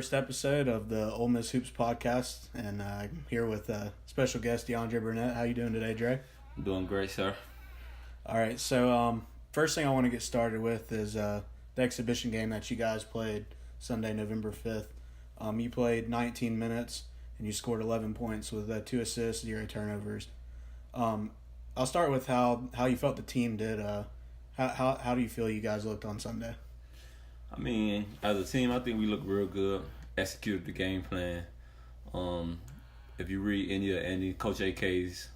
first episode of the Ole Miss Hoops podcast, and I'm here with special guest DeAndre Burnett. How you doing today, Dre? I'm doing great, sir. All right, so first thing I want to get started with is the exhibition game that you guys played Sunday, November 5th. You played 19 minutes, and you scored 11 points with 2 assists, 0 turnovers. I'll start with how you felt the team did. How do you feel you guys looked on Sunday? I mean, as a team, I think we looked real good. Executed the game plan. If you read any Coach AK's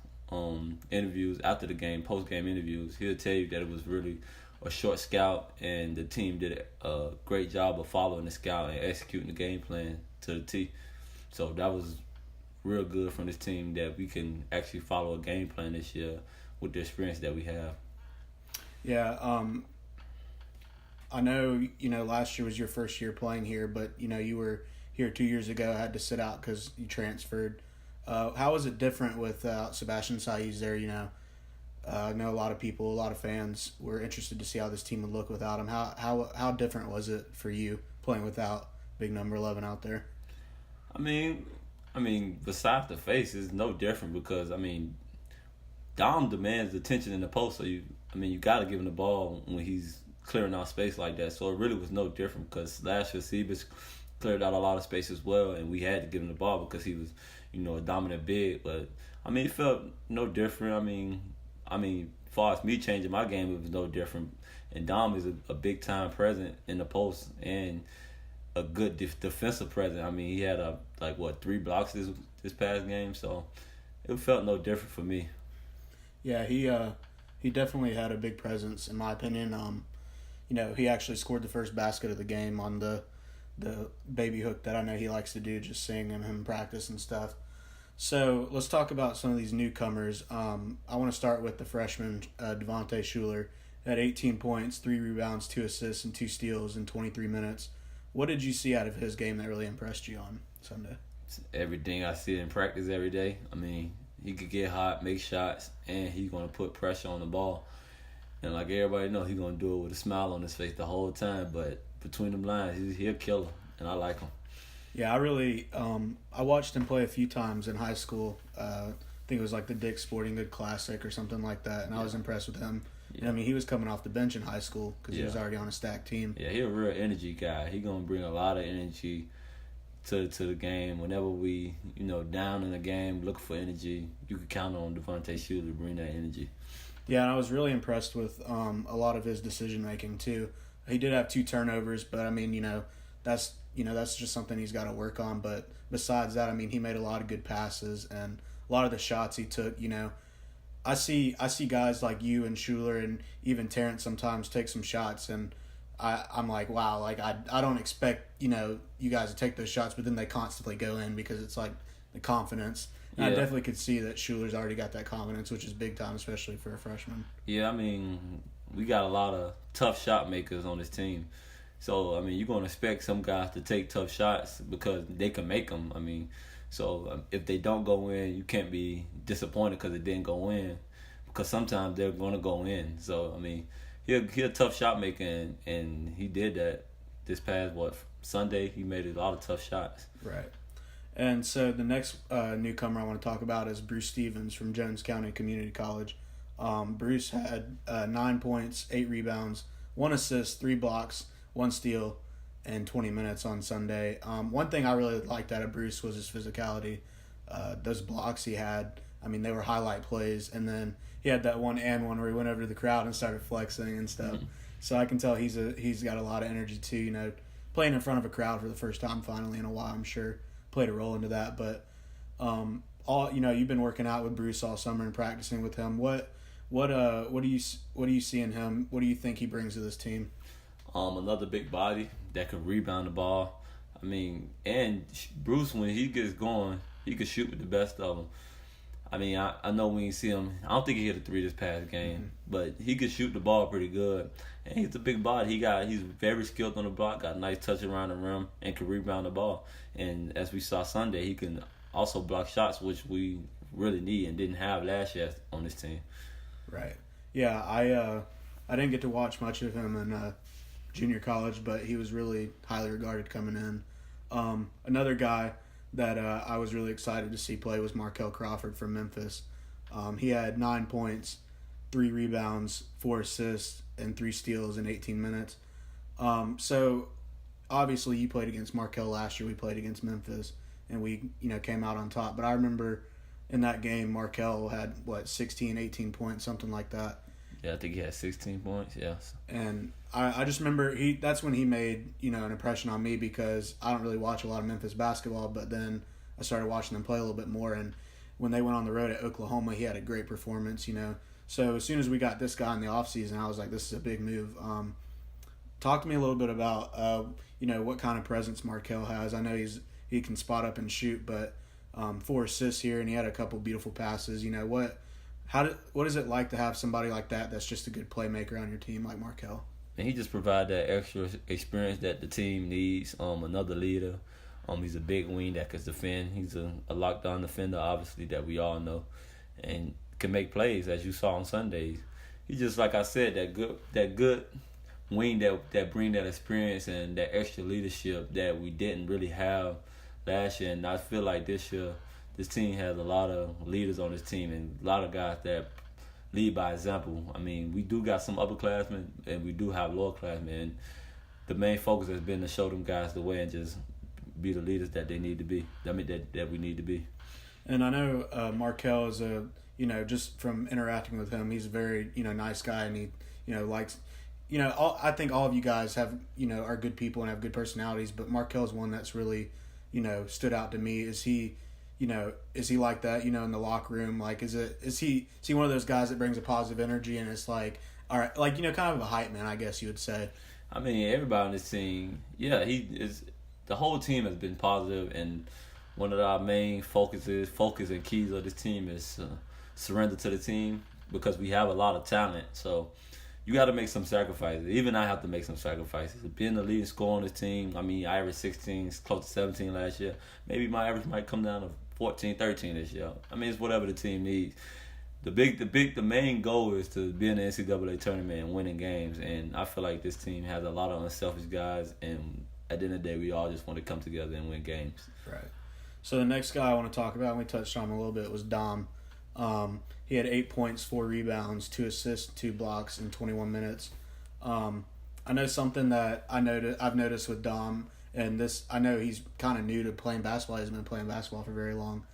interviews after the game, post-game interviews, he'll tell you that it was really a short scout, and the team did a great job of following the scout and executing the game plan to the T. So that was real good from this team that we can actually follow a game plan this year with the experience that we have. Yeah, I know, last year was your first year playing here, but, you were here 2 years ago, had to sit out because you transferred. How was it different with Sebastian Saiz there? I know a lot of fans were interested to see how this team would look without him. How different was it for you playing without big number 11 out there? I mean, besides the face, it's no different because, Dom demands attention in the post, so you got to give him the ball when he's clearing out space like that. So it really was no different because last year Sebas cleared out a lot of space as well, and we had to give him the ball because he was, a dominant big. But it felt no different. As far as me changing my game, it was no different. And Dom is a big time present in the post and a good defensive present. He had 3 blocks this past game, so it felt no different for me. Yeah, he definitely had a big presence in my opinion. He actually scored the first basket of the game on the baby hook that I know he likes to do, just seeing him practice and stuff. So let's talk about some of these newcomers. I want to start with the freshman, Devontae Shuler, had 18 points, 3 rebounds, 2 assists, and 2 steals in 23 minutes. What did you see out of his game that really impressed you on Sunday? It's everything I see in practice every day. He could get hot, make shots, and he's going to put pressure on the ball. And like everybody knows, he's going to do it with a smile on his face the whole time. But between them lines, he'll kill him, and I like him. Yeah, I really I watched him play a few times in high school. I think it was like the Dick's Sporting Good Classic or something like that, and I was impressed with him. Yeah. And, he was coming off the bench in high school because he was already on a stacked team. Yeah, he's a real energy guy. He's going to bring a lot of energy to the game. Whenever we, down in the game, looking for energy, you can count on Devontae Shuler to bring that energy. Yeah, and I was really impressed with a lot of his decision-making, too. He did have 2 turnovers, but, that's just something he's got to work on. But besides that, he made a lot of good passes, and a lot of the shots he took, I see guys like you and Shuler and even Terrence sometimes take some shots, and I'm like, wow, like I don't expect, you guys to take those shots, but then they constantly go in because it's like the confidence. And I definitely could see that Shuler's already got that confidence, which is big time, especially for a freshman. Yeah, we got a lot of tough shot makers on this team. So, you're going to expect some guys to take tough shots because they can make them. If they don't go in, you can't be disappointed because it didn't go in, because sometimes they're going to go in. So, he's a tough shot maker, and he did that this past, Sunday. He made a lot of tough shots. Right. And so the next newcomer I want to talk about is Bruce Stevens from Jones County Community College. Bruce had 9 points, 8 rebounds, 1 assist, 3 blocks, 1 steal in 20 minutes on Sunday. One thing I really liked out of Bruce was his physicality. Those blocks he had, they were highlight plays. And then he had that one where he went over to the crowd and started flexing and stuff. Mm-hmm. So I can tell he's got a lot of energy too. Playing in front of a crowd for the first time finally in a while, I'm sure played a role into that. But you've been working out with Bruce all summer and practicing with him. What do you see in him? What do you think he brings to this team? Another big body that can rebound the ball. And Bruce, when he gets going, he can shoot with the best of them. I know when you see him, I don't think he hit a 3 this past game, but he can shoot the ball pretty good. And he's a big body. He's very skilled on the block, got a nice touch around the rim, and can rebound the ball. And as we saw Sunday, he can also block shots, which we really need and didn't have last year on this team. Right. Yeah, I didn't get to watch much of him in junior college, but he was really highly regarded coming in. Another guy that I was really excited to see play was Markel Crawford from Memphis. He had 9 points, 3 rebounds, 4 assists, and 3 steals in 18 minutes. So obviously you played against Markel last year. We played against Memphis, and we came out on top. But I remember in that game, Markel had 16, 18 points, something like that. Yeah, I think he had 16 points. Yes. And I just remember that's when he made an impression on me, because I don't really watch a lot of Memphis basketball, but then I started watching them play a little bit more. And when they went on the road at Oklahoma, he had a great performance. So as soon as we got this guy in the offseason, I was like, this is a big move. Talk to me a little bit about what kind of presence Markel has. I know he can spot up and shoot, but 4 assists here, and he had a couple beautiful passes. What is it like to have somebody like that's just a good playmaker on your team like Markel? And he just provides that extra experience that the team needs. Another leader. He's a big wing that can defend. He's a lockdown defender, obviously, that we all know, and can make plays, as you saw on Sundays. He's just, like I said, that good wing that bring that experience and that extra leadership that we didn't really have last year. And I feel like this year, this team has a lot of leaders on this team and a lot of guys that lead by example. I mean, we do got some upperclassmen and we do have lowerclassmen. And the main focus has been to show them guys the way and just be the leaders that they need to be. that we need to be. And I know Markel is just from interacting with him, he's a very nice guy, and he likes. I think all of you guys have are good people and have good personalities, but Markel's one that's really stood out to me. Is he like that in the locker room? Like, is he one of those guys that brings a positive energy, and it's like, all right, like kind of a hype man, I guess you would say. I mean, everybody on this team, yeah, he is. The whole team has been positive, and one of our main focus and keys of this team is surrender to the team, because we have a lot of talent. So you got to make some sacrifices. Even I have to make some sacrifices. Being the leading scorer on this team, I mean, I averaged 16, close to 17 last year. Maybe my average might come down to 14, 13 this year. I mean, it's whatever the team needs. The main goal is to be in the NCAA tournament and winning games. And I feel like this team has a lot of unselfish guys, and at the end of the day, we all just want to come together and win games. Right. So the next guy I want to talk about, and we touched on him a little bit, was Dom. He had 8 points, 4 rebounds, 2 assists, 2 blocks in 21 minutes. I know something that I've noticed with Dom, and I know he's kind of new to playing basketball. He hasn't been playing basketball for very long,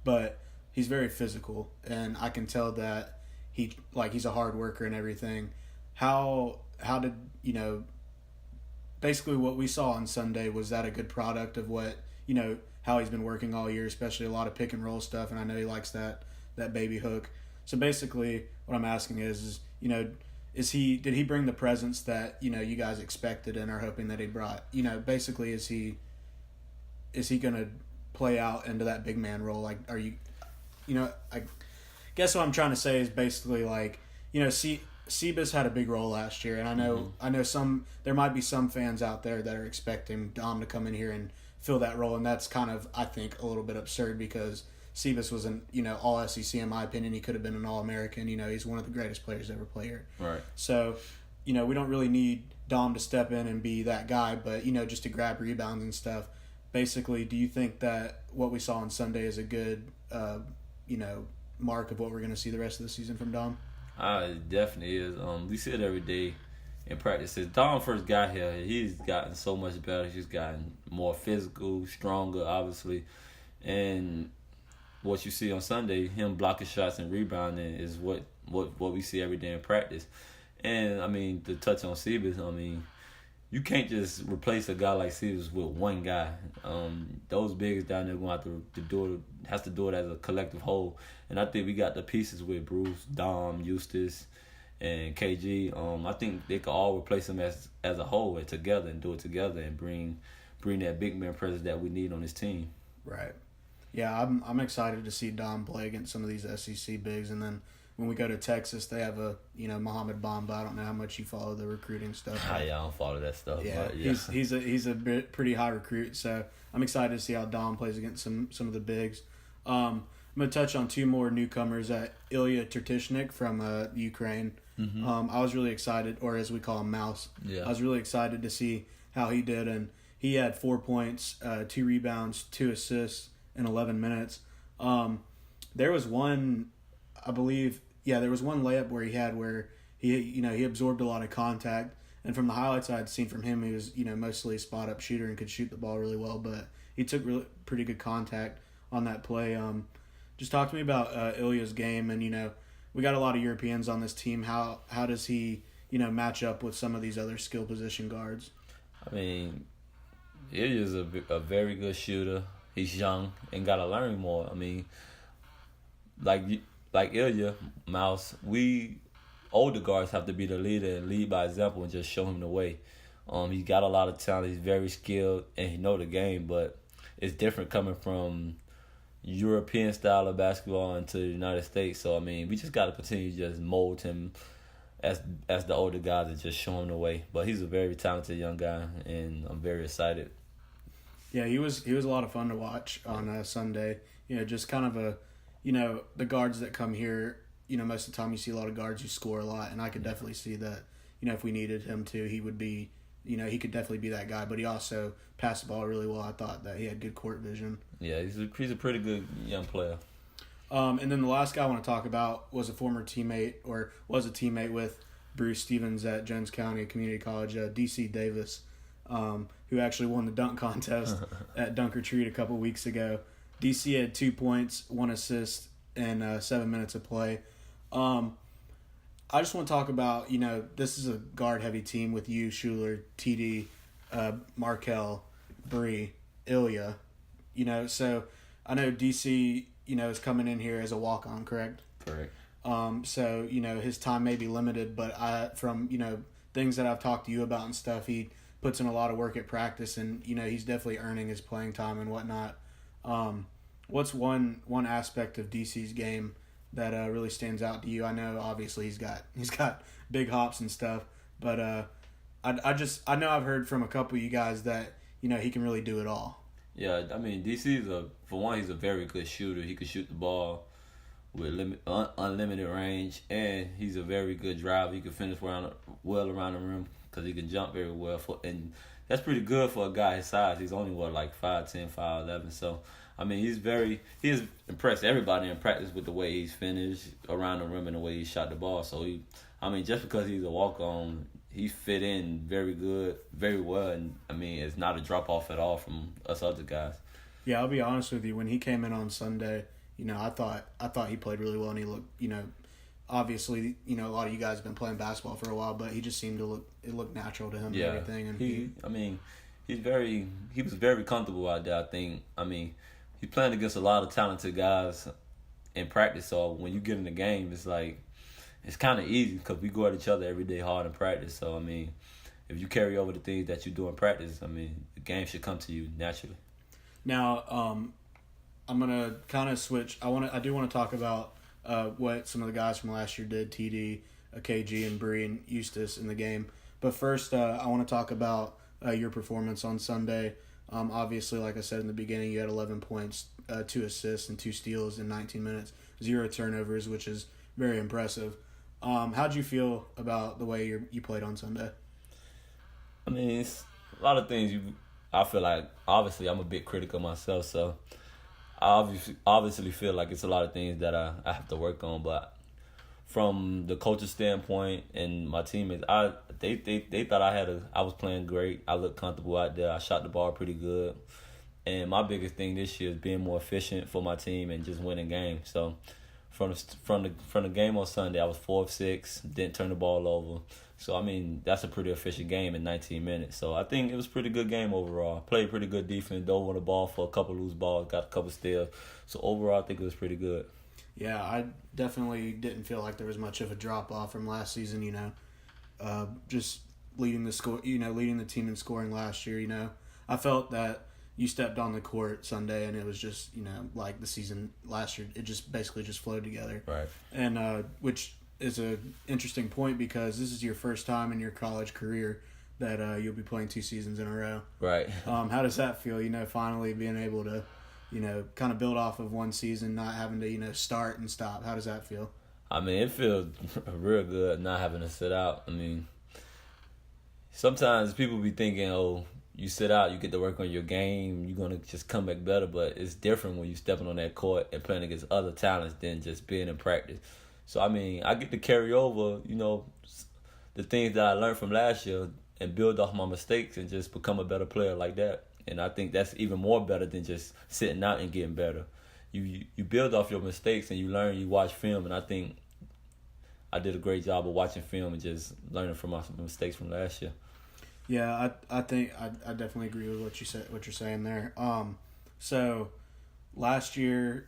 but he's very physical, and I can tell that he's a hard worker and everything. How did basically what we saw on Sunday, was that a good product of what how he's been working all year, especially a lot of pick and roll stuff, and I know he likes that baby hook. So basically what I'm asking is did he bring the presence that you guys expected and are hoping that he brought? Basically is he going to play out into that big man role? Like, are you I guess what I'm trying to say is basically like, Sebas had a big role last year, and I know there might be some fans out there that are expecting Dom to come in here and fill that role, and that's kind of, I think, a little bit absurd, because Sebas was an all SEC in my opinion. He could have been an All-American. He's one of the greatest players to ever play here. Right. So, we don't really need Dom to step in and be that guy, but just to grab rebounds and stuff. Basically, do you think that what we saw on Sunday is a good mark of what we're going to see the rest of the season from Dom? It definitely is. We see it every day in practice. Since Dom first got here, he's gotten so much better. He's gotten more physical, stronger, obviously. And what you see on Sunday, him blocking shots and rebounding, is what we see every day in practice. And, I mean, to touch on Sebas, I mean, you can't just replace a guy like Sebas with one guy. Those bigs down there going to do it as a collective whole. And I think we got the pieces with Bruce, Dom, Eustace, and KG. I think they could all replace them as a whole and together, and do it together, and bring that big man presence that we need on this team. Right. Yeah, I'm excited to see Dom play against some of these SEC bigs, and then when we go to Texas, they have a Mohamed Bamba. I don't know how much you follow the recruiting stuff. Yeah, I don't follow that stuff. Yeah, but yeah. he's a pretty high recruit, so I'm excited to see how Dom plays against some of the bigs. I'm gonna touch on 2 more newcomers. Ilya Tertishnik from Ukraine. Mm-hmm. I was really excited, or as we call him, Mouse. Yeah. I was really excited to see how he did, and he had 4 points, 2 rebounds, 2 assists in 11 minutes. There was one, I believe, there was one layup where he absorbed a lot of contact. And from the highlights I had seen from him, he was, mostly a spot-up shooter and could shoot the ball really well. But he took pretty good contact on that play. Just talk to me about Ilya's game. And, we got a lot of Europeans on this team. How does he, match up with some of these other skill position guards? I mean, Ilya's a very good shooter. He's young and got to learn more. I mean, like Ilya, Mouse, we older guards have to be the leader and lead by example and just show him the way. He's got a lot of talent. He's very skilled and he know the game, but it's different coming from European style of basketball into the United States. So, I mean, we just got to continue to just mold him as the older guys and just show him the way. But he's a very talented young guy, and I'm very excited. Yeah, he was a lot of fun to watch on Sunday. Just kind of the guards that come here, most of the time you see a lot of guards who score a lot, and I could definitely see that, if we needed him to, he would be, he could definitely be that guy, but he also passed the ball really well. I thought that he had good court vision. Yeah, he's a pretty good young player. And then the last guy I want to talk about was a teammate with Bruce Stevens at Jones County Community College, DC Davis, who actually won the dunk contest at Dunk Retreat a couple weeks ago. DC had 2 points, 1 assist, and 7 minutes of play. I just want to talk about, this is a guard-heavy team with you, Schuler, TD, Markel, Bree, Ilya. So I know DC, is coming in here as a walk-on, correct? Correct. So, his time may be limited, but from, things that I've talked to you about and stuff, he puts in a lot of work at practice, and, he's definitely earning his playing time and whatnot. What's one aspect of DC's game that really stands out to you? I know obviously he's got big hops and stuff, but I know I've heard from a couple of you guys that he can really do it all. Yeah, I mean DC he's a very good shooter. He can shoot the ball with unlimited range, and he's a very good driver. He can finish well around the rim because he can jump very well and that's pretty good for a guy his size. He's only 5'10", 5'11", so. I mean, he has impressed everybody in practice with the way he's finished around the rim and the way he shot the ball. So just because he's a walk-on, he fit in very good, very well, and I mean, it's not a drop-off at all from us other guys. Yeah, I'll be honest with you. When he came in on Sunday, I thought he played really well, and he looked, obviously, a lot of you guys have been playing basketball for a while, but he just seemed to look natural to him and everything. And he was very comfortable out there. I think. I mean. He's playing against a lot of talented guys in practice, so when you get in the game, it's kind of easy because we go at each other every day hard in practice. So, I mean, if you carry over the things that you do in practice, I mean, the game should come to you naturally. Now, I'm going to kind of switch. I do want to talk about what some of the guys from last year did, TD, KG, and Bree, and Eustace in the game. But first, I want to talk about your performance on Sunday. Obviously, like I said in the beginning, you had 11 points, 2 assists, and 2 steals in 19 minutes, 0 turnovers, which is very impressive. How'd you feel about the way you played on Sunday? I mean, it's a lot of things. I feel like, obviously, I'm a bit critical myself, so I obviously feel like it's a lot of things that I have to work on. But from the coach's standpoint and my teammates, they thought I was playing great. I looked comfortable out there. I shot the ball pretty good. And my biggest thing this year is being more efficient for my team and just winning games. So from the game on Sunday, I was 4 of 6, didn't turn the ball over. So I mean, that's a pretty efficient game in 19 minutes. So I think it was a pretty good game overall. Played pretty good defense, dove on the ball for a couple loose balls, got a couple steals. So overall, I think it was pretty good. Yeah, I definitely didn't feel like there was much of a drop off from last season. Just leading the team in scoring last year. I felt that you stepped on the court Sunday and it was just like the season last year. It just basically just flowed together. Right. And which is a interesting point because this is your first time in your college career that you'll be playing 2 seasons in a row. Right. How does that feel? Finally being able to. Kind of build off of one season, not having to, start and stop. How does that feel? I mean, it feels real good not having to sit out. I mean, sometimes people be thinking, you sit out, you get to work on your game, you're gonna just come back better. But it's different when you stepping on that court and playing against other talents than just being in practice. So I mean, I get to carry over, the things that I learned from last year and build off my mistakes and just become a better player like that. And I think that's even more better than just sitting out and getting better. You build off your mistakes and you learn, you watch film, and I think I did a great job of watching film and just learning from my mistakes from last year. Yeah, I think I definitely agree with what you're saying there. So last year,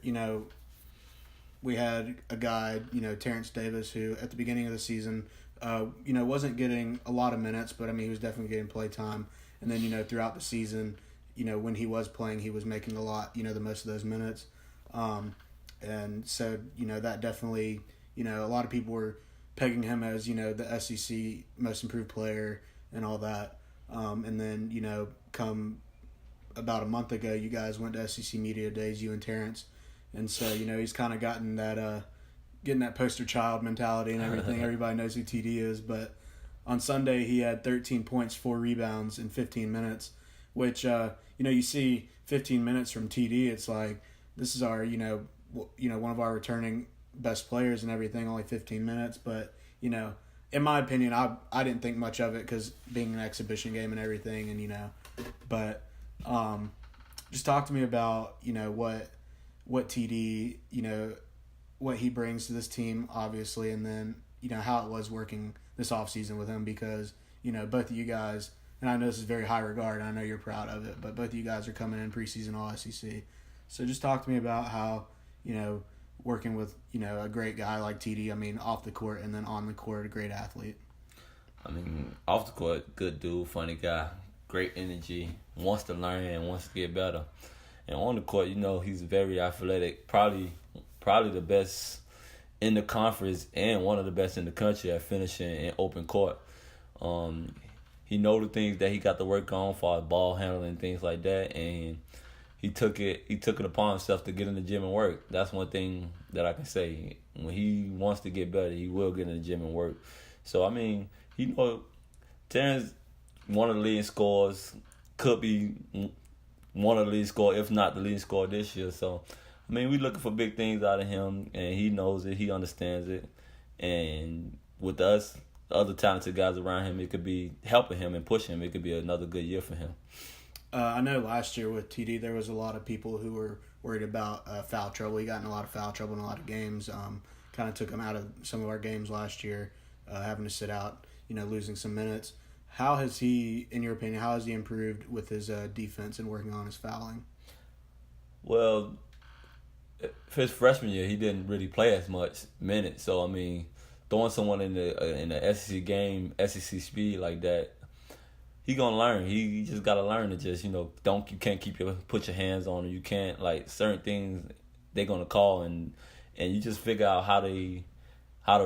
we had a guy, Terrence Davis, who at the beginning of the season, wasn't getting a lot of minutes, but I mean, he was definitely getting play time. And then, throughout the season, when he was playing, he was making a lot, the most of those minutes. And so, that definitely, a lot of people were pegging him as, the SEC most improved player and all that. And then, come about a month ago, you guys went to SEC Media Days, you and Terrence. And so, he's kind of gotten that, getting that poster child mentality and everything. Everybody knows who TD is. But on Sunday, he had 13 points, 4 rebounds in 15 minutes, which, you see 15 minutes from TD. It's like, this is our, one of our returning best players and everything, only 15 minutes. But, in my opinion, I didn't think much of it because being an exhibition game and everything, and, but just talk to me about, what TD, what he brings to this team, obviously, and then, how it was working this offseason with him because, both of you guys, and I know this is very high regard, and I know you're proud of it, but both of you guys are coming in preseason All-SEC. So just talk to me about how, working with, a great guy like TD, I mean, off the court and then on the court, a great athlete. I mean, off the court, good dude, funny guy, great energy, wants to learn and wants to get better. And on the court, he's very athletic, probably the best in the conference and one of the best in the country at finishing in open court. He know the things that he got to work on for ball handling and things like that, and he took it upon himself to get in the gym and work. That's one thing that I can say. When he wants to get better, he will get in the gym and work. So I mean, Terrence, one of the leading scorers, could be one of the leading scorers, if not the leading scorer this year. So I mean, we looking for big things out of him, and he knows it. He understands it. And with us, the other talented guys around him, it could be helping him and pushing him. It could be another good year for him. I know last year with TD, there was a lot of people who were worried about foul trouble. He got in a lot of foul trouble in a lot of games. Kind of took him out of some of our games last year, having to sit out, losing some minutes. How has he, in your opinion, improved with his defense and working on his fouling? Well, for his freshman year, he didn't really play as much minutes. So I mean, throwing someone in the SEC game, SEC speed like that, he gonna learn. He just gotta learn to just you can't put your hands on him. You can't certain things they're gonna call and you just figure out how the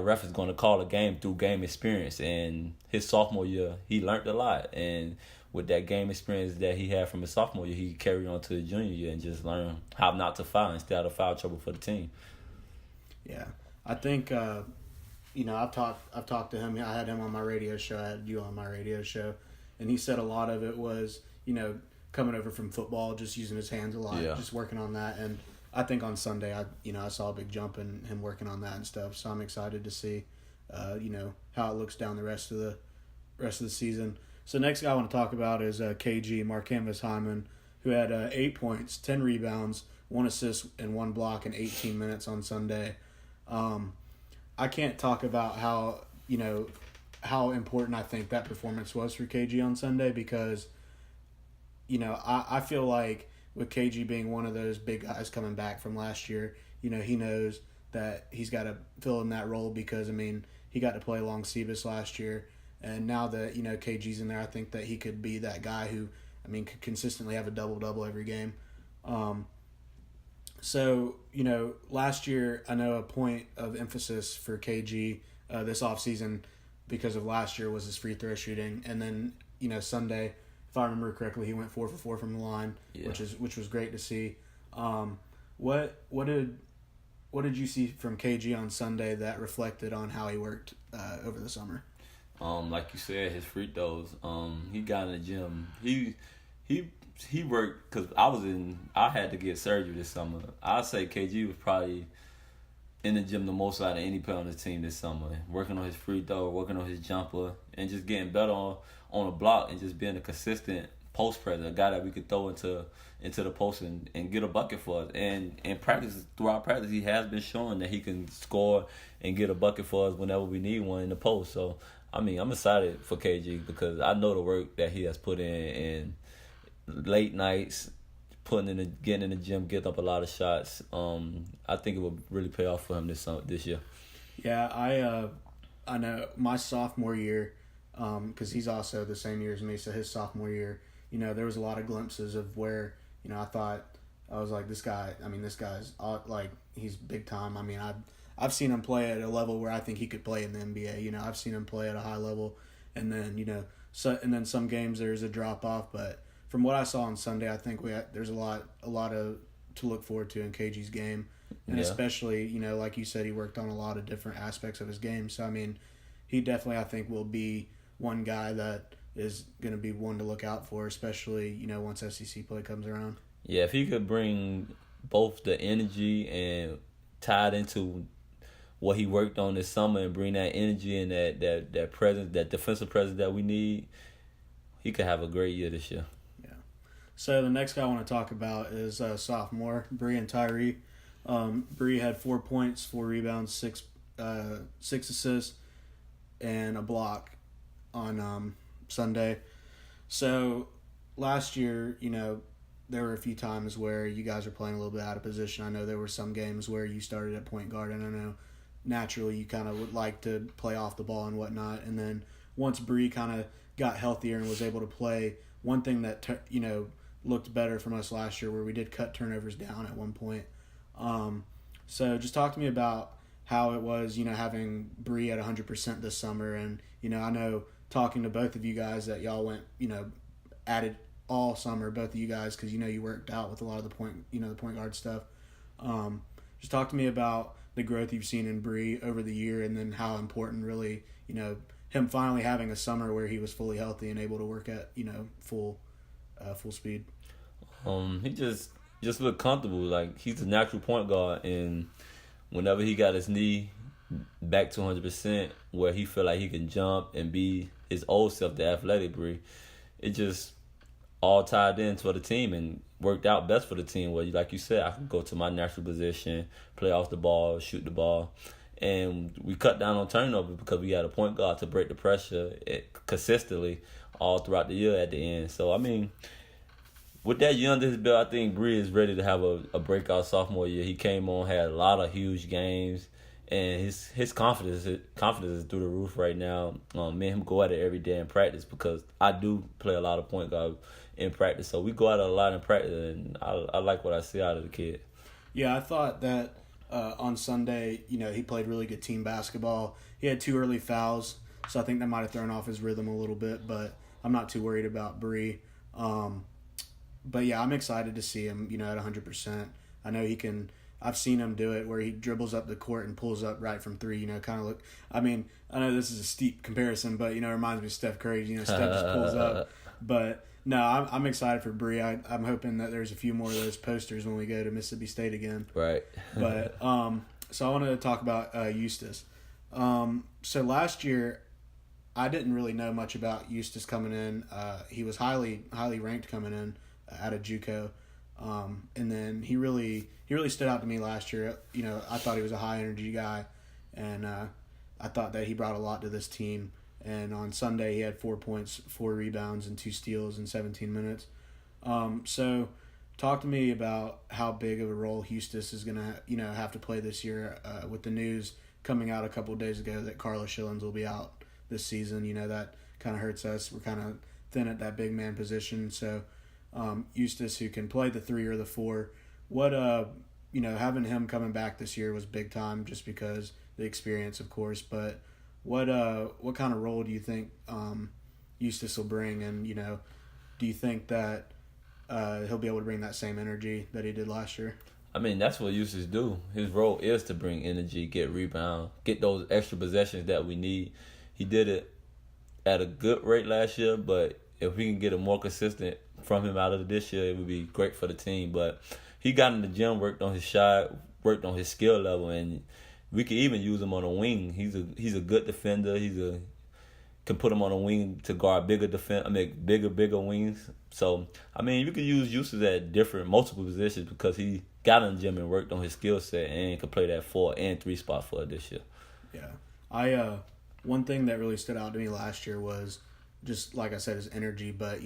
ref is gonna call a game through game experience. And his sophomore year, he learned a lot, and with that game experience that he had from his sophomore year, he carried on to the junior year and just learned how not to foul and stay out of foul trouble for the team. Yeah, I think I've talked to him. I had him on my radio show. I had you on my radio show, and he said a lot of it was coming over from football, just using his hands a lot, just working on that. And I think on Sunday, I saw a big jump in him working on that and stuff. So I'm excited to see, how it looks down the rest of the season. So next guy I want to talk about is KG, Marcanvis Hyman, who had 8 points, 10 rebounds, 1 assist, and 1 block in 18 minutes on Sunday. I can't talk about how important I think that performance was for KG on Sunday because, I feel like with KG being one of those big guys coming back from last year, he knows that he's got to fill in that role because, I mean, he got to play along Sebas last year. And now that, KG's in there, I think that he could be that guy who, could consistently have a double-double every game. So, last year, I know a point of emphasis for KG this offseason because of last year was his free throw shooting. And then, Sunday, if I remember correctly, he went 4 for 4 from the line, which was great to see. What did you see from KG on Sunday that reflected on how he worked over the summer? Like you said, his free throws. He got in the gym. He worked because I had to get surgery this summer. I'd say KG was probably in the gym the most out of any player on the team this summer. Working on his free throw, working on his jumper, and just getting better on the block and just being a consistent post presser, a guy that we could throw into the post and get a bucket for us. And in practice, throughout practice, he has been showing that he can score and get a bucket for us whenever we need one in the post. So, I mean, I'm excited for KG because I know the work that he has put in late nights, getting in the gym, getting up a lot of shots. I think it will really pay off for him this year. Yeah, I know my sophomore year, because he's also the same year as me, so his sophomore year, there was a lot of glimpses of where, I was like, this guy's like, he's big time. I mean, I've seen him play at a level where I think he could play in the NBA. I've seen him play at a high level, and then, and then some games there's a drop off, but from what I saw on Sunday, I think there's a lot to look forward to in KG's game, and especially like you said, he worked on a lot of different aspects of his game. So I mean, he definitely I think will be one guy that is going to be one to look out for, especially once SEC play comes around. Yeah, if he could bring both the energy and tie it into what he worked on this summer and bring that energy and that presence, that defensive presence that we need, he could have a great year this year. So the next guy I want to talk about is sophomore Breein Tyree. Bree had 4 points, 4 rebounds, 6 assists, and a block on Sunday. So last year, there were a few times where you guys were playing a little bit out of position. I know there were some games where you started at point guard, and I know naturally you kind of would like to play off the ball and whatnot. And then once Bree kind of got healthier and was able to play, one thing that looked better from us last year where we did cut turnovers down at one point. So just talk to me about how it was, having Bree at 100% this summer. And, I know talking to both of you guys that y'all went, added all summer, both of you guys, because, you worked out with a lot of the point guard stuff. Just talk to me about the growth you've seen in Bree over the year, and then how important really, him finally having a summer where he was fully healthy and able to work at, full speed. He just looked comfortable. Like, he's a natural point guard, and whenever he got his knee back to 100%, where he feel like he can jump and be his old self, the athletic Bree, it just all tied in for the team and worked out best for the team. Where, like you said, I could go to my natural position, play off the ball, shoot the ball. And we cut down on turnover because we had a point guard to break the pressure consistently all throughout the year at the end. So, I mean, with that year under his belt, I think Bree is ready to have a breakout sophomore year. He came on, had a lot of huge games, and his confidence is through the roof right now. Me and him go at it every day in practice because I do play a lot of point guard in practice. So we go at it a lot in practice, and I like what I see out of the kid. Yeah, I thought that on Sunday, he played really good team basketball. He had 2 early fouls, so I think that might have thrown off his rhythm a little bit, but I'm not too worried about Bree. But yeah, I'm excited to see him, at 100%. I know he can. I've seen him do it where he dribbles up the court and pulls up right from 3. Kind of look. I mean, I know this is a steep comparison, but it reminds me of Steph Curry. Steph just pulls up. But no, I'm excited for Bree. I'm hoping that there's a few more of those posters when we go to Mississippi State again. Right. But so I wanted to talk about Eustace. So last year, I didn't really know much about Eustace coming in. He was highly ranked coming in out of JUCO, and then he really stood out to me last year. I thought he was a high energy guy, and I thought that he brought a lot to this team. And on Sunday, he had 4 points, 4 rebounds, and 2 steals in 17 minutes. So talk to me about how big of a role Eustace is gonna have to play this year, with the news coming out a couple of days ago that Carlos Schillens will be out this season. That kind of hurts us. We're kind of thin at that big man position. So Eustace, who can play the 3 or the 4, what having him coming back this year was big time, just because the experience, of course. But what kind of role do you think Eustace will bring, and do you think that he'll be able to bring that same energy that he did last year? I mean, that's what Eustace do. His role is to bring energy, get rebound, get those extra possessions that we need. He did it at a good rate last year, but if we can get a more consistent from him out of this year, it would be great for the team. But he got in the gym, worked on his shot, worked on his skill level, and we could even use him on a wing. He's a good defender. Can put him on a wing to guard bigger wings. So you could use uses at multiple positions because he got in the gym and worked on his skill set and could play that 4 and 3 spot for us this year. Yeah, one thing that really stood out to me last year was just like I said, his energy. But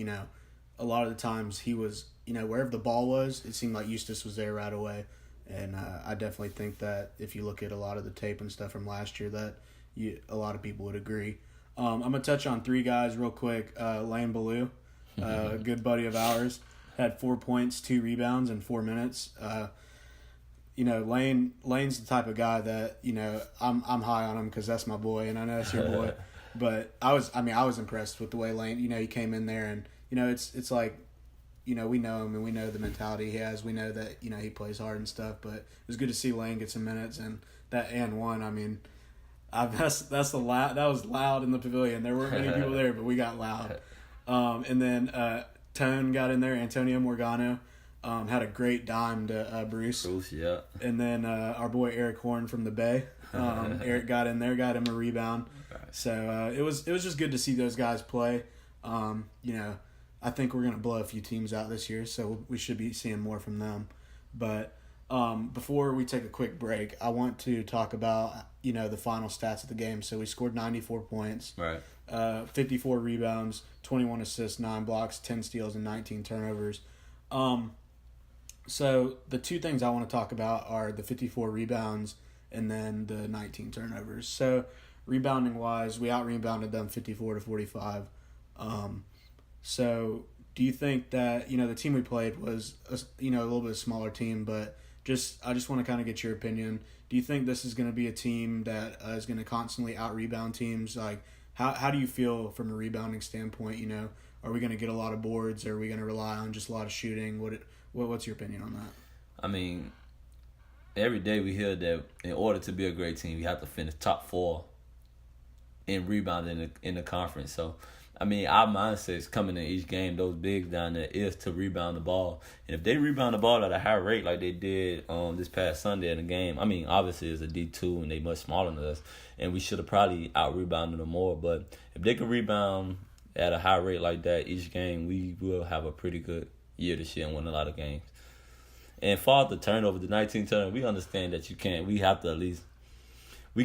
a lot of the times he was wherever the ball was, it seemed like Eustace was there right away. And I definitely think that if you look at a lot of the tape and stuff from last year, that a lot of people would agree. I'm going to touch on 3 guys real quick. Lane Ballou, a good buddy of ours, had 4 points, 2 rebounds in 4 minutes. Lane's the type of guy that, I'm high on him because that's my boy and I know that's your boy. But I was impressed with the way Lane, he came in there and, it's like, we know him and we know the mentality he has. We know that, he plays hard and stuff, but it was good to see Lane get some minutes and that and one. That was loud in the pavilion. There weren't many people there, but we got loud. And then Tone got in there. Antonio Morgano had a great dime to Bruce. Yeah. And then our boy Eric Horn from the Bay. Eric got in there, got him a rebound. So it was just good to see those guys play. I think we're going to blow a few teams out this year, so we should be seeing more from them. But before we take a quick break, I want to talk about, the final stats of the game. So we scored 94 points, right? 54 rebounds, 21 assists, 9 blocks, 10 steals, and 19 turnovers. So the 2 things I want to talk about are the 54 rebounds and then the 19 turnovers. So rebounding-wise, we out-rebounded them 54 to 45. So do you think that, the team we played was, a little bit smaller team, but I just want to kind of get your opinion. Do you think this is going to be a team that is going to constantly out-rebound teams? Like, how do you feel from a rebounding standpoint? Are we going to get a lot of boards? Or are we going to rely on just a lot of shooting? What's your opinion on that? Every day we hear that in order to be a great team, you have to finish top 4 in rebounding in the conference. So, our mindset is coming in each game, those bigs down there, is to rebound the ball. And if they rebound the ball at a high rate like they did this past Sunday in the game, obviously it's a D2 and they much smaller than us, and we should have probably out-rebounded them more. But if they can rebound at a high rate like that each game, we will have a pretty good year this year and win a lot of games. And for the turnover, the 19 turnover, we understand that we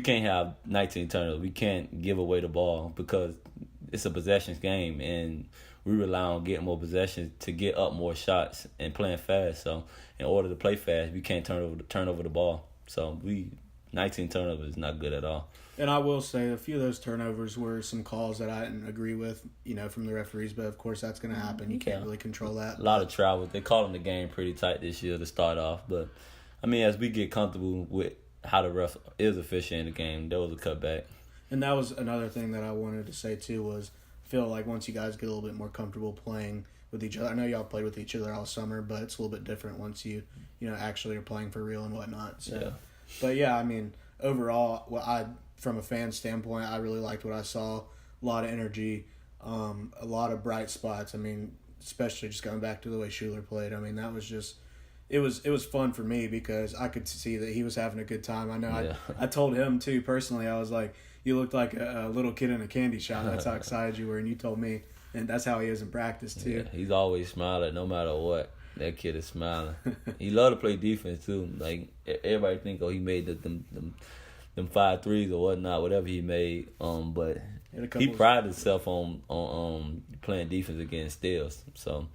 can't have 19 turnovers. We can't give away the ball because it's a possessions game, and we rely on getting more possessions to get up more shots and playing fast. So in order to play fast, we can't turn over the ball. So 19 turnovers is not good at all. And I will say a few of those turnovers were some calls that I didn't agree with, from the referees. But of course that's going to happen. You can't really control that. A lot of travel. They calling the game pretty tight this year to start off. But as we get comfortable with how the ref is officiating the game, there was a cutback. And that was another thing that I wanted to say, too, was I feel like once you guys get a little bit more comfortable playing with each other. I know y'all played with each other all summer, but it's a little bit different once you actually are playing for real and whatnot. So, yeah. But, yeah, overall, from a fan standpoint, I really liked what I saw. A lot of energy, a lot of bright spots. Especially just going back to the way Schuler played. That was just... It was fun for me because I could see that he was having a good time. I know. Yeah. I told him, too, personally, I was like, you looked like a little kid in a candy shop. That's how excited you were, and you told me. And that's how he is in practice, too. Yeah, he's always smiling no matter what. That kid is smiling. He love to play defense, too. Like, everybody think, he made them 5 threes or whatnot, whatever he made. But he prided himself on playing defense against steals. So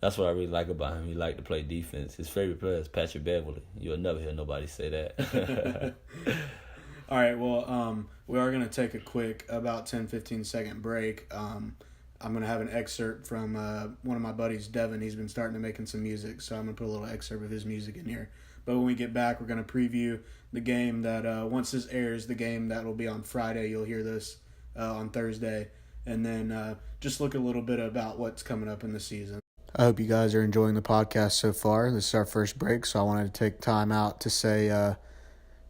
that's what I really like about him. He liked to play defense. His favorite player is Patrick Beverly. You'll never hear nobody say that. All right, well, we are going to take a quick, about 10, 15-second break. I'm going to have an excerpt from one of my buddies, Devin. He's been starting to making some music, so I'm going to put a little excerpt of his music in here. But when we get back, we're going to preview the game that, once this airs, the game that will be on Friday. You'll hear this on Thursday. And then just look a little bit about what's coming up in the season. I hope you guys are enjoying the podcast so far. This is our first break, so I wanted to take time out to say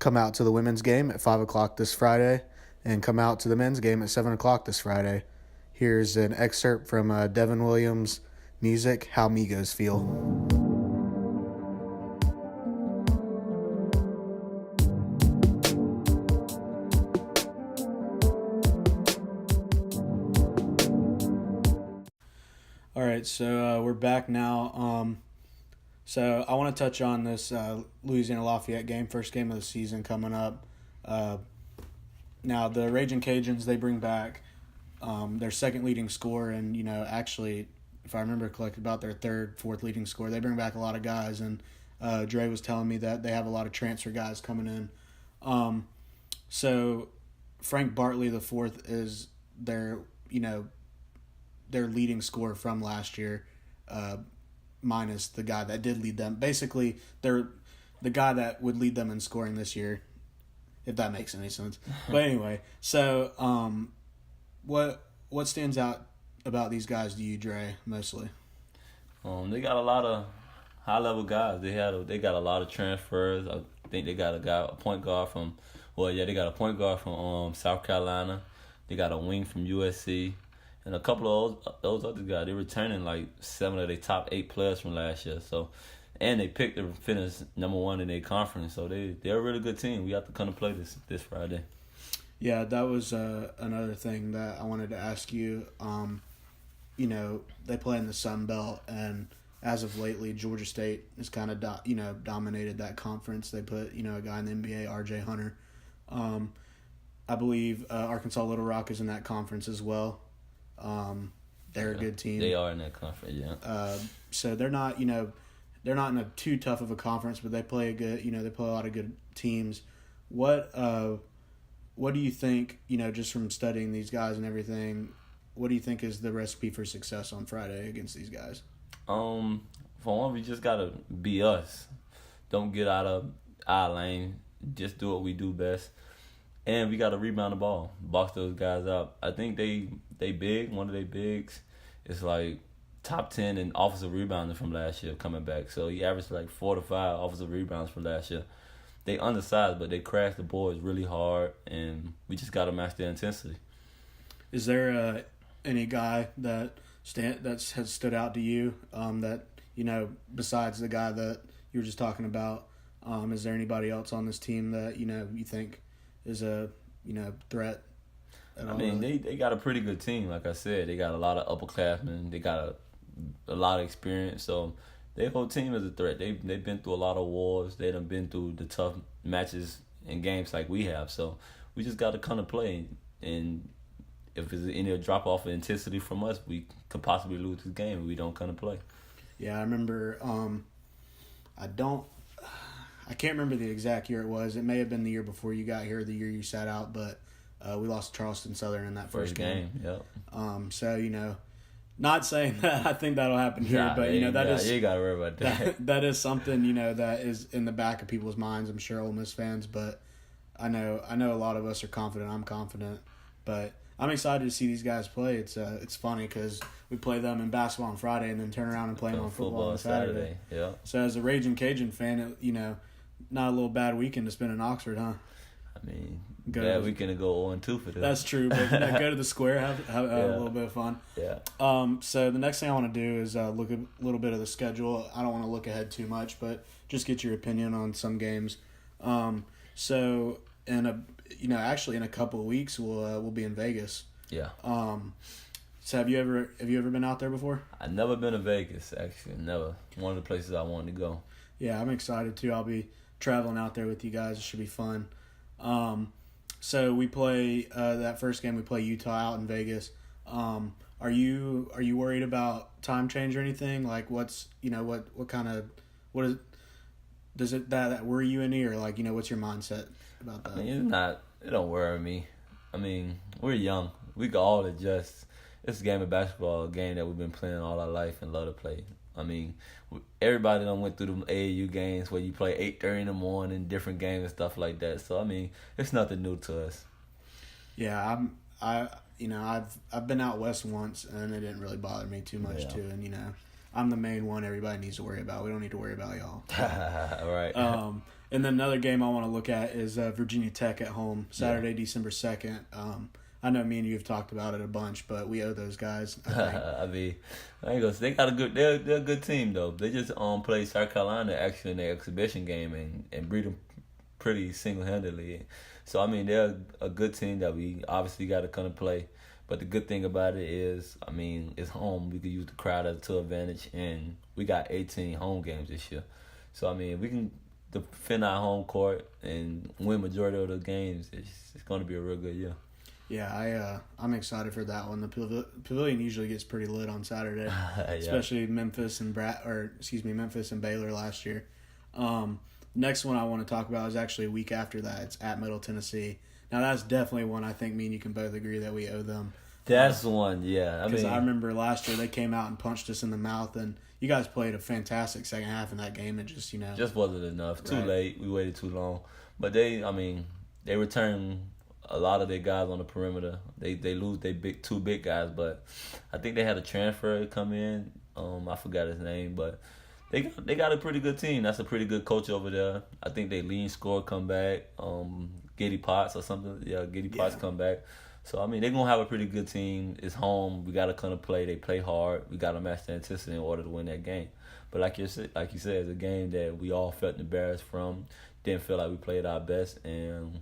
come out to the women's game at 5 o'clock this Friday and come out to the men's game at 7 o'clock this Friday. Here's an excerpt from Devin Williams' music, How Migos Feel. All right, so we're back now. So I want to touch on this Louisiana Lafayette game, first game of the season coming up. Now the Raging Cajuns, they bring back their second leading scorer, and actually, if I remember correctly, about their third, fourth leading scorer. They bring back a lot of guys, and Dre was telling me that they have a lot of transfer guys coming in. So Frank Bartley the fourth is their leading scorer from last year, minus the guy that did lead them. Basically, they're the guy that would lead them in scoring this year, if that makes any sense. But anyway, so what stands out about these guys to you, Dre, mostly? They got a lot of high level guys. They got a lot of transfers. I think they got a point guard from South Carolina. They got a wing from USC. And a couple of those other guys, they're returning like 7 of their top 8 players from last year. So, and they picked to finish number 1 in their conference. So they're a really good team. We have to come to play this Friday. Yeah, that was another thing that I wanted to ask you. They play in the Sun Belt, and as of lately, Georgia State has kind of dominated that conference. They put a guy in the NBA, R.J. Hunter. I believe Arkansas Little Rock is in that conference as well. They're a good team. They are in that conference, yeah. So they're not in a too tough of a conference, but they play they play a lot of good teams. What do you think, just from studying these guys and everything, what do you think is the recipe for success on Friday against these guys? For one, we just gotta be us. Don't get out of our lane. Just do what we do best. And we got to rebound the ball, box those guys up. I think they big. One of their bigs is like top 10 in offensive rebounding from last year coming back. So he averaged like 4 to 5 offensive rebounds from last year. They undersized, but they crash the boards really hard, and we just got to match their intensity. Is there any guy that has stood out to you that besides the guy that you were just talking about? Is there anybody else on this team that you think is a threat at all? They got a pretty good team. Like I said, they got a lot of upperclassmen. They got a lot of experience. So their whole team is a threat. They've been through a lot of wars. They done been through the tough matches and games like we have. So we just got to kind of play. And if there's any drop off of intensity from us, we could possibly lose this game if we don't kind of play. Yeah, I remember. I can't remember the exact year it was. It may have been the year before you got here, the year you sat out, but we lost to Charleston Southern in that first game. Yep. So, not saying that I think that'll happen here, but you gotta worry about that. That is something, that is in the back of people's minds, I'm sure, Ole Miss fans, but I know a lot of us are confident. I'm confident, but I'm excited to see these guys play. It's funny because we play them in basketball on Friday and then turn around and play them on football on Saturday. Yeah. So as a Raging Cajun fan, not a little bad weekend to spend in Oxford, huh? Bad weekend to go 0-2 for them. That's true, but go to the square, have a little bit of fun. Yeah. So the next thing I want to do is look at a little bit of the schedule. I don't want to look ahead too much, but just get your opinion on some games. So in a couple of weeks we'll be in Vegas. Yeah. So have you ever been out there before? I've never been to Vegas, actually. Never. One of the places I wanted to go. Yeah, I'm excited too. I'll be traveling out there with you guys. It should be fun. So we play that first game. We play Utah out in Vegas. Are you worried about time change or anything? Like, what's does that worry you any, or what's your mindset about that? It don't worry me. We're young. We can all adjust. It's a game of basketball, a game that we've been playing all our life and love to play. Everybody done went through the AAU games where you play 8:30 in the morning, different games and stuff like that. So it's nothing new to us. Yeah, I've been out west once and it didn't really bother me too much too. And I'm the main one everybody needs to worry about. We don't need to worry about y'all. Right. And then another game I want to look at is Virginia Tech at home, Saturday, December 2nd. I know me and you have talked about it a bunch, but we owe those guys. I think. I mean, I ain't gonna say they got a good. They're a good team though. They just played South Carolina actually in their exhibition game and beat them pretty single handedly. So I mean, they're a good team that we obviously got to come and play. But the good thing about it is, I mean, it's home. We can use the crowd as to advantage, and we got 18 home games this year. So I mean, we can defend our home court and win majority of the games. It's going to be a real good year. Yeah, I'm excited for that one. The pavilion usually gets pretty lit on Saturday, especially Memphis and Memphis and Baylor last year. Next one I want to talk about is actually a week after that. It's at Middle Tennessee. Now that's definitely one I think me and you can both agree that we owe them. That's the one, yeah. Because I remember last year they came out and punched us in the mouth, and you guys played a fantastic second half in that game. It just just wasn't enough. Too late. We waited too long. But they returned a lot of their guys on the perimeter. They lose their two big guys, but I think they had a transfer come in. I forgot his name, but they got a pretty good team. That's a pretty good coach over there. I think they lean score come back. Giddy Potts or something. Yeah, Giddy Potts come back. So I mean they're gonna have a pretty good team. It's home. We gotta come to play. They play hard. We gotta match the intensity in order to win that game. But like you said, it's a game that we all felt embarrassed from. Didn't feel like we played our best, and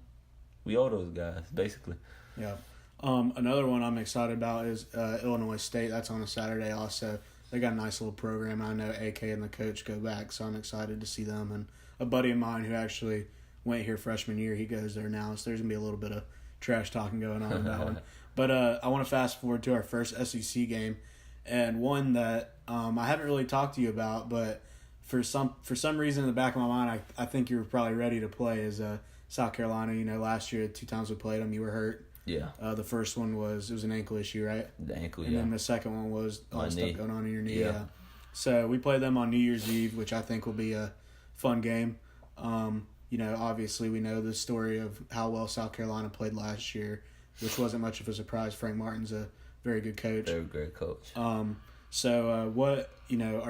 we owe those guys, basically. Yeah. Another one I'm excited about is Illinois State. That's on a Saturday also. They got a nice little program. I know AK and the coach go back, so I'm excited to see them. And a buddy of mine who actually went here freshman year, he goes there now, so there's going to be a little bit of trash talking going on in that one. But I want to fast forward to our first SEC game, and one that I haven't really talked to you about, but for some reason in the back of my mind, I think you were probably ready to play is South Carolina. Last year, 2 times we played them, you were hurt. Yeah. The first one was an ankle issue, right? The ankle, and then the second one was all the stuff going on in your knee. Yeah. So we played them on New Year's Eve, which I think will be a fun game. Obviously we know the story of how well South Carolina played last year, which wasn't much of a surprise. Frank Martin's a very good coach. Very great coach. Are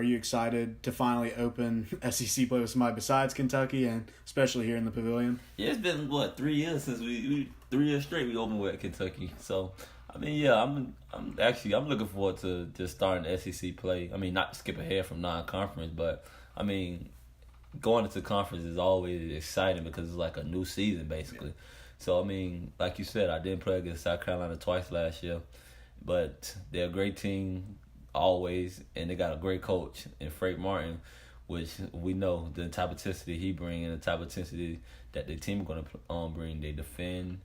you excited to finally open SEC play with somebody besides Kentucky, and especially here in the Pavilion? Yeah, it's been 3 years since we 3 years straight we opened with Kentucky. So I mean, yeah, I'm looking forward to just starting SEC play. I mean, not to skip ahead from non-conference, but I mean, going into conference is always exciting because it's like a new season basically. Yeah. So I mean, like you said, I didn't play against South Carolina twice last year, but they're a great team always, and they got a great coach in Frank Martin, which we know the type of intensity he brings and the type of intensity that the team is going to bring. They defend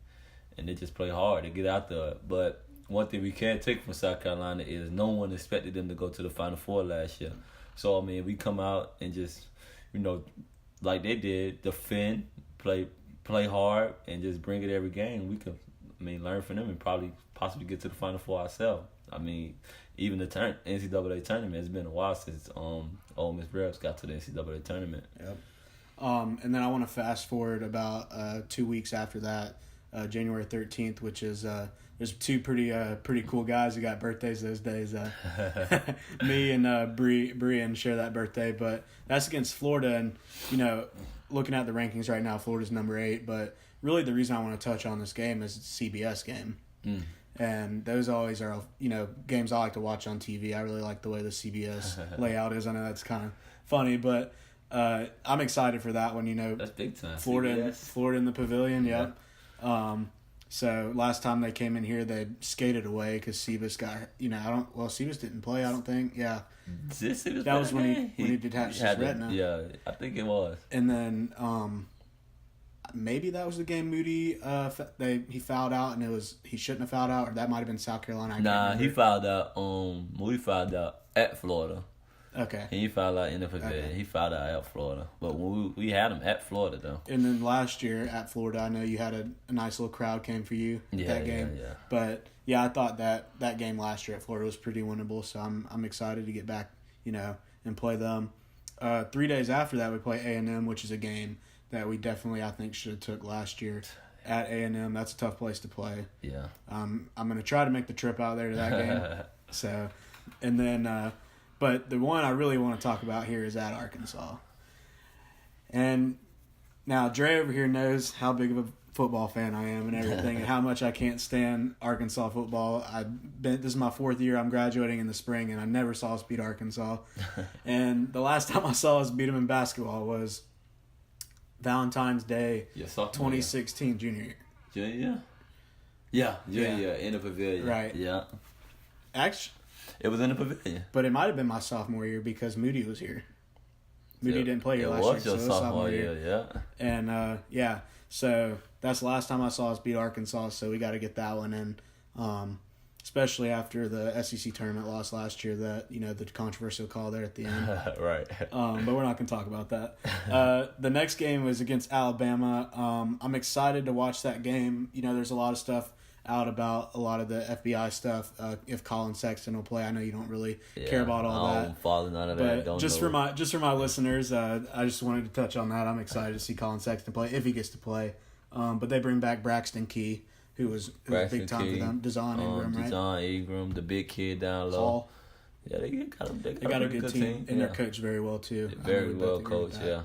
and they just play hard. They get out there. But one thing we can't take from South Carolina is no one expected them to go to the Final Four last year. So I mean, we come out and just like they did, defend, play hard, and just bring it every game. We could, learn from them and possibly get to the Final Four ourselves. I mean, even the NCAA tournament, it's been a while since Ole Miss Rebs got to the NCAA tournament. Yep. And then I want to fast forward about 2 weeks after that, January 13th, which is there's two pretty cool guys who got birthdays those days. Me and Brian share that birthday, but that's against Florida. And looking at the rankings right now, Florida's number 8. But really, the reason I want to touch on this game is it's a CBS game. And those always are, games I like to watch on TV. I really like the way the CBS layout is. I know that's kind of funny, but I'm excited for that one. That's big time. Florida in the Pavilion, yeah. So last time they came in here, they skated away because Sebas got, Sebas didn't play, I don't think. Yeah. That was when he detached his retina. Yeah, I think it was. And then maybe that was the game Moody he fouled out, and he shouldn't have fouled out, or that might have been South Carolina. Nah, he fouled out. Moody fouled out at Florida. Okay. And he fouled out in the Pavilion. Okay. He fouled out at Florida. But when we had him at Florida, though. And then last year at Florida, I know you had a nice little crowd came for you that game. Yeah. But, yeah, I thought that game last year at Florida was pretty winnable, so I'm excited to get back, and play them. 3 days after that, we play A&M, which is a game that we definitely, I think, should have took last year at A&M. That's a tough place to play. Yeah. I'm going to try to make the trip out there to that game. So, and then... but the one I really want to talk about here is at Arkansas. And now Dre over here knows how big of a football fan I am and everything, and how much I can't stand Arkansas football. This is my 4th year. I'm graduating in the spring, and I never saw us beat Arkansas. And the last time I saw us beat them in basketball was Valentine's Day, 2016, junior year. Junior? Yeah, in the pavilion. Right. Yeah. Actually, it was in the pavilion. But it might have been my sophomore year because Moody was here. Moody didn't play here last year. So it was your sophomore year, yeah. And, so that's the last time I saw us beat Arkansas, so we got to get that one in. Especially after the SEC tournament loss last year, that the controversial call there at the end. Right. But we're not going to talk about that. The next game was against Alabama. I'm excited to watch that game. There's a lot of stuff out about a lot of the FBI stuff. If Colin Sexton will play, I know you don't really care about all that. I don't follow none of that. But just for my listeners, I just wanted to touch on that. I'm excited to see Colin Sexton play if he gets to play. But they bring back Braxton Key, who was big time for them. Dazon Ingram, right? Dazon Ingram, the big kid down low. Paul. Yeah, they got a good team. And they're coached very well, too. Very well coached, yeah.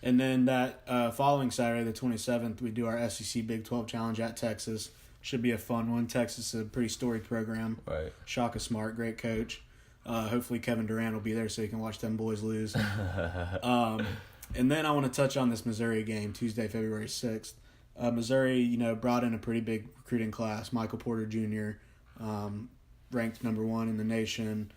And then that following Saturday, the 27th, we do our SEC Big 12 Challenge at Texas. Should be a fun one. Texas is a pretty storied program. Right. Shaka Smart, great coach. Hopefully Kevin Durant will be there so he can watch them boys lose. And then I want to touch on this Missouri game, Tuesday, February 6th. Missouri, brought in a pretty big recruiting class. Michael Porter Jr., ranked number 1 in the nation,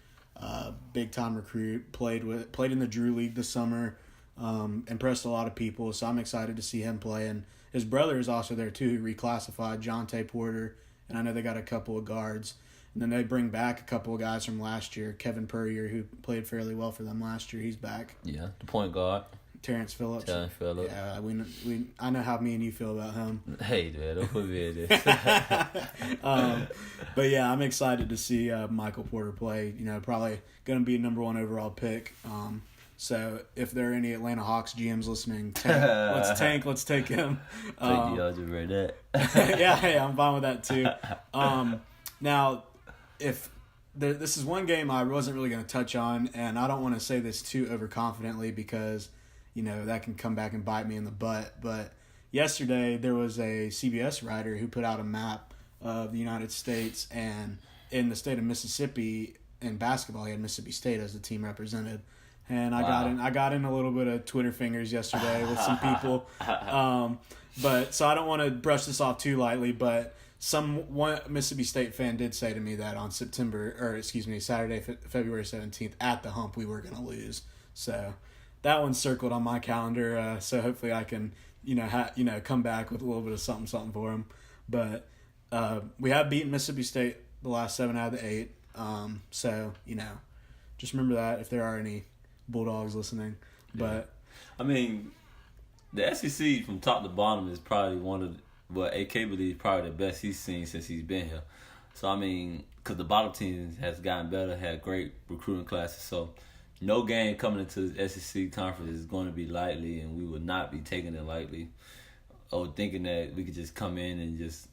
big time recruit. Played in the Drew League this summer, impressed a lot of people. So I'm excited to see him play. And his brother is also there too, who reclassified, Jonte Porter, and I know they got a couple of guards. And then they bring back a couple of guys from last year. Kevin Purrier, who played fairly well for them last year, he's back. Yeah, the point guard. Terrence Phillips. Yeah, I know how me and you feel about him. Hey, man, don't put me in this. But yeah, I'm excited to see Michael Porter play. Probably going to be a number 1 overall pick. So if there are any Atlanta Hawks GMs listening, let's take him. Take DeAndre Burnett. Yeah, hey, I'm fine with that too. Now, this is one game I wasn't really going to touch on, and I don't want to say this too overconfidently because that can come back and bite me in the butt. But yesterday there was a CBS writer who put out a map of the United States, and in the state of Mississippi in basketball, he had Mississippi State as the team represented. And I got in a little bit of Twitter fingers yesterday with some people. But so I don't want to brush this off too lightly, but one Mississippi State fan did say to me that on Saturday, February 17th at the Hump, we were going to lose. So that one's circled on my calendar. So hopefully I can, come back with a little bit of something for them. But we have beaten Mississippi State the last 7 out of the 8. So, just remember that if there are any Bulldogs listening. But I mean, the SEC from top to bottom is probably one of what AK believes probably the best he's seen since he's been here. So I mean, because the bottom team has gotten better, had great recruiting classes. So no game coming into the SEC conference is going to be lightly, and we will not be taking it lightly or thinking that we could just come in and just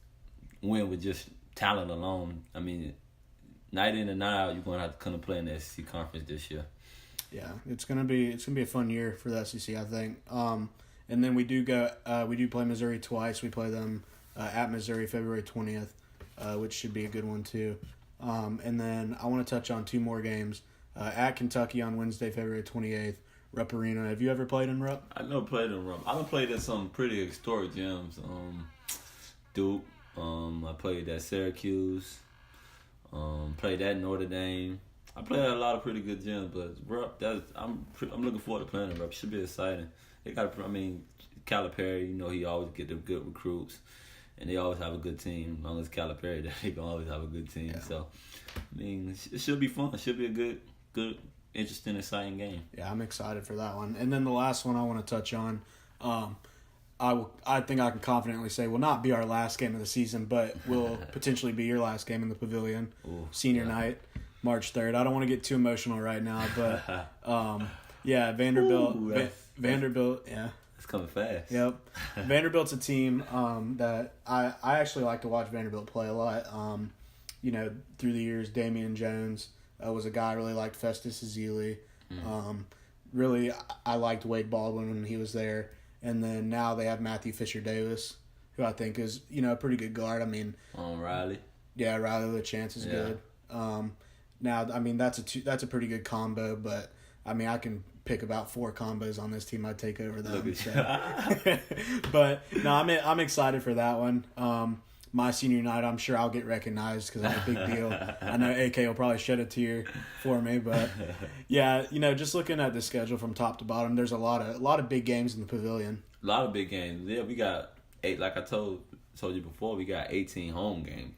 win with just talent alone. I mean, night in and night out, you're going to have to come and play in the SEC conference this year. Yeah, it's gonna be a fun year for the SEC, I think. And then we do play Missouri twice. We play them at Missouri February 20th, which should be a good one too. And then I want to touch on 2 more games at Kentucky on Wednesday, February 28th. Rupp Arena. Have you ever played in Rupp? I never played in Rupp. I've played in some pretty historic gyms. Duke. I played at Syracuse. Played at Notre Dame. I played at a lot of pretty good gyms, but Rupp, I'm looking forward to playing in Rupp. Should be exciting. They got, Calipari, he always get them good recruits, and they always have a good team. As long as Calipari, they can always have a good team. Yeah. So, it should be fun. It should be a good, interesting, exciting game. Yeah, I'm excited for that one. And then the last one I want to touch on, I think I can confidently say will not be our last game of the season, but will potentially be your last game in the Pavilion. Ooh, senior night, March 3rd. I don't want to get too emotional right now, but Vanderbilt. Ooh, Vanderbilt, yeah. It's coming fast. Yep. Vanderbilt's a team that I actually like to watch Vanderbilt play a lot. Through the years, Damian Jones was a guy I really liked. Festus Ezeli. Really, I liked Wade Baldwin when he was there. And then now they have Matthew Fisher Davis, who I think is a pretty good guard. I mean, Riley. Yeah, Riley LeChance is good. Now, I mean that's a pretty good combo, but I mean I can pick about 4 combos on this team I'd take over them. So. But no, I'm excited for that one. My senior night, I'm sure I'll get recognized because I'm a big deal. I know AK will probably shed a tear for me, but yeah, just looking at the schedule from top to bottom, there's a lot of big games in the Pavilion. A lot of big games. Yeah, we got 8. Like I told you before, we got 18 home games.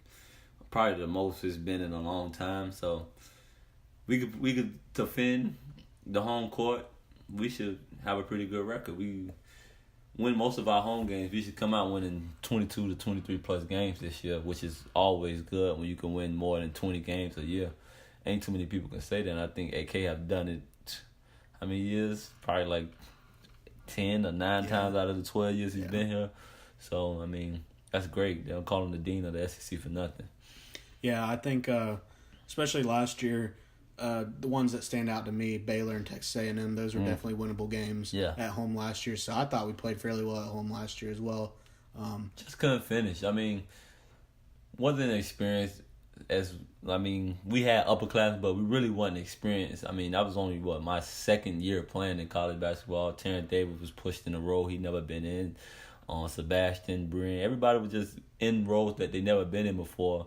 Probably the most it's been in a long time. So we could defend the home court. We should have a pretty good record. We win most of our home games. We should come out winning 22 to 23 plus games this year, which is always good when you can win more than 20 games a year. Ain't too many people can say that. And I think AK have done it. How many years? Probably like 10 or 9 times out of the 12 years he's been here. So I mean, that's great. They don't call him the dean of the SEC for nothing. Yeah, I think especially last year, the ones that stand out to me, Baylor and Texas A&M, those were definitely winnable games at home last year. So I thought we played fairly well at home last year as well. Just couldn't finish. I mean, wasn't experienced we had upper class, but we really wasn't experienced. I mean, that was only, my second year playing in college basketball. Terrence Davis was pushed in a role he'd never been in. Sebastian, Bryn, everybody was just in roles that they never been in before.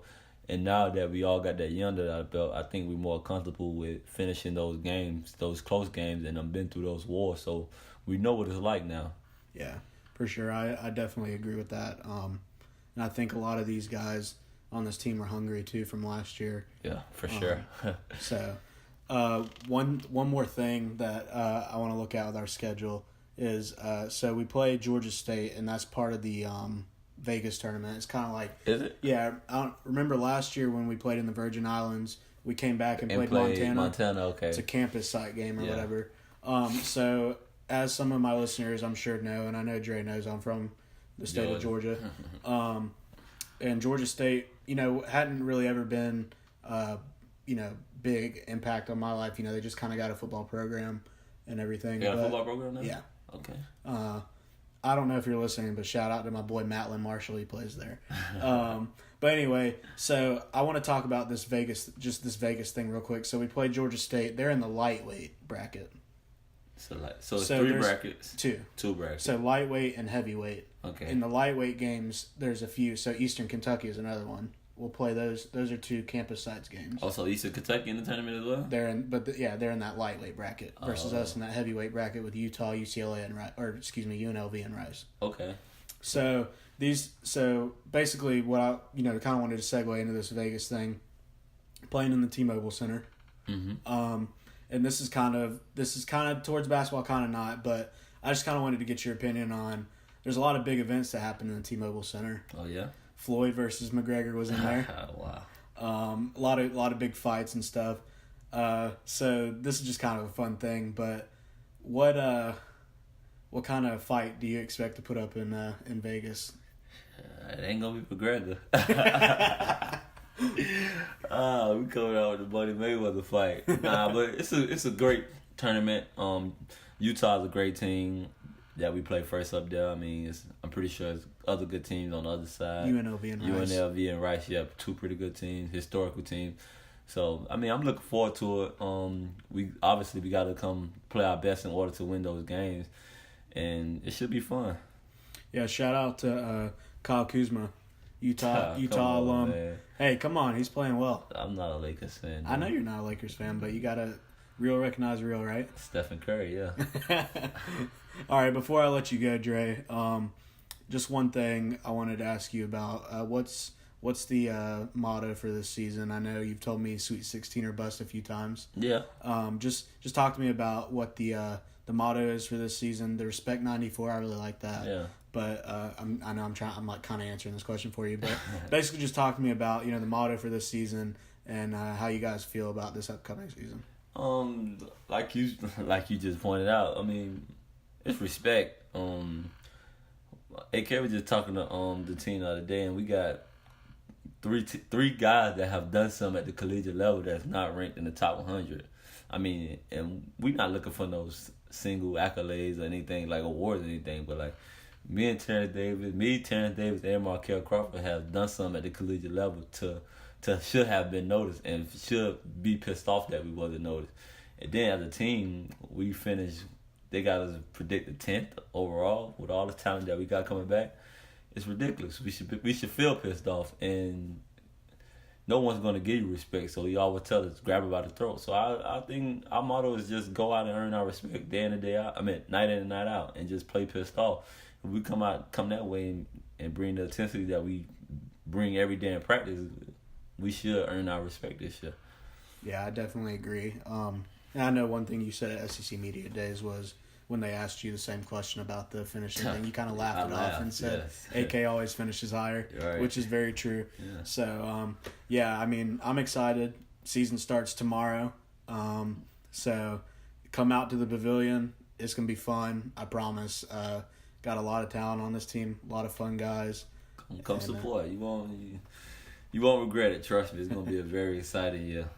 And now that we all got that year under our belt, I think we're more comfortable with finishing those games, those close games, and I've been through those wars, so we know what it's like now. Yeah, for sure. I definitely agree with that. And I think a lot of these guys on this team are hungry too from last year. Yeah, for sure. So, one more thing that I want to look at with our schedule is so we play Georgia State, and that's part of the Vegas tournament. It's kind of like, is it? Yeah, I don't remember last year when we played in the Virgin Islands. We came back and played Montana. Montana, okay. It's a campus site game or whatever. So as some of my listeners I'm sure know, and I know Dre knows, I'm from the state of Georgia. And Georgia State, hadn't really ever been, big impact on my life. They just kind of got a football program and everything. Yeah, a football program now? Yeah. Okay. I don't know if you're listening, but shout out to my boy Matlin Marshall. He plays there. But anyway, so I want to talk about this Vegas thing real quick. So we played Georgia State. They're in the lightweight bracket. So it's 3 brackets? 2. 2 brackets. So lightweight and heavyweight. Okay. In the lightweight games, there's a few. So Eastern Kentucky is another one. We'll play those. Those are 2 campus sites games. Also, Eastern Kentucky in the tournament as well? They're in that lightweight bracket versus us in that heavyweight bracket with Utah, UCLA, and UNLV and Rice. Okay. So basically, what I kind of wanted to segue into this Vegas thing, playing in the T-Mobile Center. Mm-hmm. And this is kind of towards basketball, kind of not, but I just kind of wanted to get your opinion on. There's a lot of big events that happen in the T-Mobile Center. Oh yeah. Floyd versus McGregor was in there. Wow. A lot of big fights and stuff. So this is just kind of a fun thing. But what kind of fight do you expect to put up in Vegas? It ain't gonna be McGregor. We coming out with the Buddy Mayweather fight. Nah, but it's a great tournament. Utah's a great team that we play first up there. I mean, I'm pretty sure it's other good teams on the other side. UNLV and Rice. Yeah, 2 pretty good teams, historical teams. So, I mean, I'm looking forward to it. We got to come play our best in order to win those games, and it should be fun. Yeah, shout out to Kyle Kuzma, Utah alum. Man. Hey, come on, he's playing well. I'm not a Lakers fan. I know you're not a Lakers fan, but you gotta recognize real, right? Stephen Curry, yeah. All right, before I let you go, Dre, just one thing I wanted to ask you about. What's the motto for this season? I know you've told me Sweet 16 or bust a few times. Yeah. Just talk to me about what the motto is for this season. The Respect 94, I really like that. Yeah. But I'm like kind of answering this question for you. But basically, just talk to me about the motto for this season and how you guys feel about this upcoming season. Like you just pointed out. I mean, it's respect. AK was just talking to the team the other day, and we got three guys that have done something at the collegiate level that's not ranked in the top 100. I mean, and we're not looking for those single accolades or anything like awards or anything, but like Terrence Davis, and Markel Crawford have done something at the collegiate level to should have been noticed and should be pissed off that we wasn't noticed. And then as a team, we finished. They got us predicted 10th overall with all the talent that we got coming back. It's ridiculous. We should feel pissed off, and no one's gonna give you respect. So y'all would tell us grab it by the throat. So I think our motto is just go out and earn our respect day in and day out. I mean night in and night out, and just play pissed off. If we come that way and bring the intensity that we bring every day in practice, we should earn our respect this year. Yeah, I definitely agree. And I know one thing you said at SEC Media Days was when they asked you the same question about the finishing thing, you kind of laughed it off and said, yes. AK always finishes higher, right. Which is very true. Yeah. So, I mean, I'm excited. Season starts tomorrow. So come out to the Pavilion. It's going to be fun, I promise. Got a lot of talent on this team, a lot of fun guys. Come support. You won't regret it. Trust me, it's going to be a very exciting year.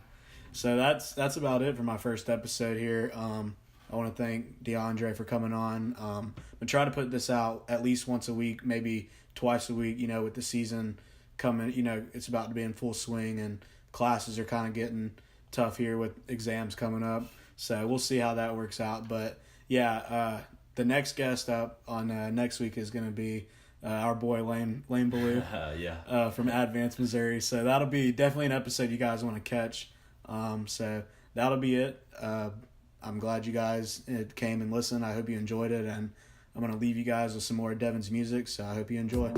So that's about it for my first episode here. I want to thank DeAndre for coming on. I'm try to put this out at least once a week, maybe twice a week, with the season coming. It's about to be in full swing, and classes are kind of getting tough here with exams coming up. So we'll see how that works out. But, the next guest up on next week is going to be our boy Lane Ballou from Advance, Missouri. So that'll be definitely an episode you guys want to catch. So that'll be it. I'm glad you guys came and listened. I hope you enjoyed it, and I'm going to leave you guys with some more Devin's music, so I hope you enjoy.